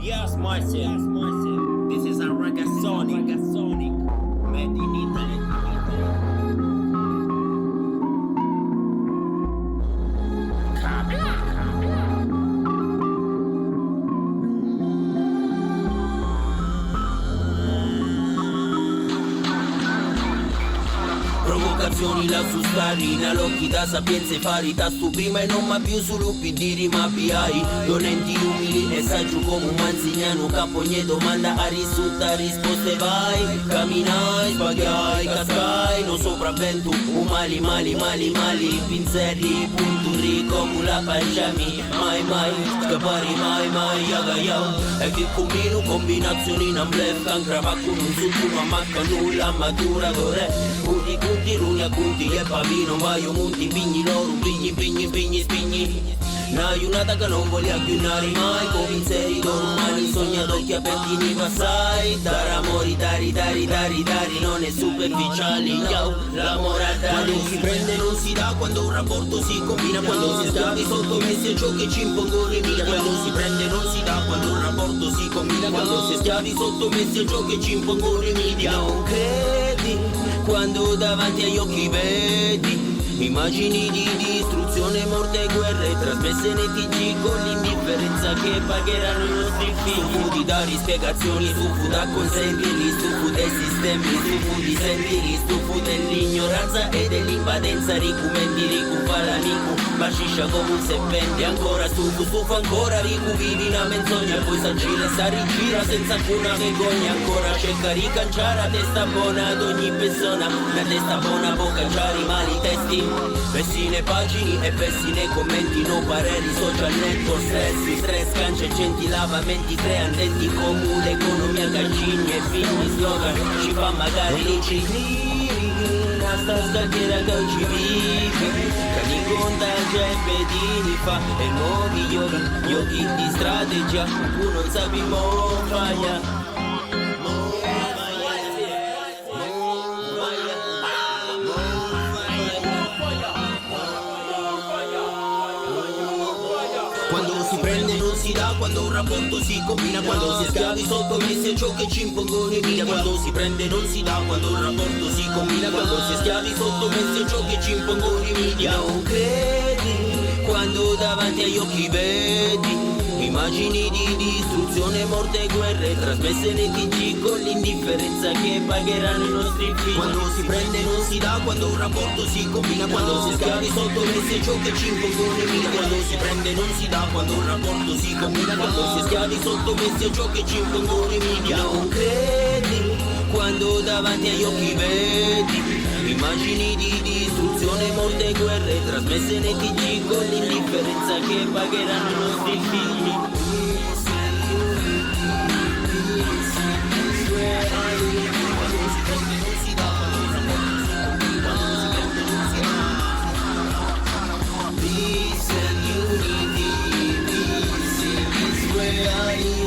Yes, massive. This is a Regasonic. Made in Italy. Provocazioni lassù scarina, l'occhi da sapienza e fari tasto prima e non ma più su lupi di rima BI. Donenti umili e saggio come un manzignano capo ogni domanda a risulta risposte vai. Camminai, sbagliai, cascai, non sopravvento, mali, pinzelli, punturi come la panciami, mai, scappari mai, yagayau. E che combino combinazioni in blef, cancrava con un succo ma manca nulla, matura dore. Punti, rugna, punti e pavino, vaio, monti, pigni, loro, spigni. Un'aiunata che non voglio chiunare mai, come in serie domani, sogna d'occhi aperti nei passai. Dar amori, dari, non è superficiale, yo, l'amore a dare. Quando si prende non si dà, quando un rapporto si combina, quando si schiavi sottomessi a ciò che ci impongono i media. Quando si prende non si dà, quando un rapporto si combina, quando si schiavi sottomessi a ciò che ci impongono i media. Non credi quando davanti agli occhi vedi immagini di distruzione, morte e guerre trasmesse nei TG con l'indifferenza che pagheranno i nostri figli. Stufo di dare spiegazioni, stufo da consentirli, stufo dei sistemi, stufo di sentirli, stufo dell'ignoranza e dell'invadenza. Ricumendi, ricufa l'amico, basciscia come un serpente. Ancora stufo ancora, ricuvivi una menzogna. Poi sancire sta rigira senza alcuna vergogna. Ancora cerca ricanciare a testa buona ad ogni persona. Una testa buona può canciare i mali testi. Pessine pagine e pessine commenti, no pareri, social network, stress, cance, genti, lavamenti, creandenti, comune, economia, cancini e figli, slogan, ci fa magari luci, sta scacchiera che ci vive, cani contagia e pedini fa, e nuovi yogi di strategia, tu non sapi mo' faglia. Quando si prende non si dà, quando un rapporto si combina, quando si è schiavi sottomessi a ciò che ci impongono i media. Quando si prende non si dà, quando un rapporto si combina, quando si è schiavi sottomessi a ciò che ci impongono i media. Non credi quando davanti agli occhi vedi immagini di distruzione, morte e guerre trasmesse nei TG con l'indifferenza che pagheranno i nostri figli. Quando si prende non si dà, quando un rapporto si combina, quando si è schiavi sottomessi a ciò che ci impongono i media. Quando si prende non si dà, quando un rapporto si combina, quando si è schiavi sottomessi a ciò che ci impongono i media. Non credi quando davanti agli occhi vedi immagini di distruzione, morte e guerre trasmesse nei TG con l'indifferenza che pagheranno i nostri figli. Peace and unity, peace in Israel.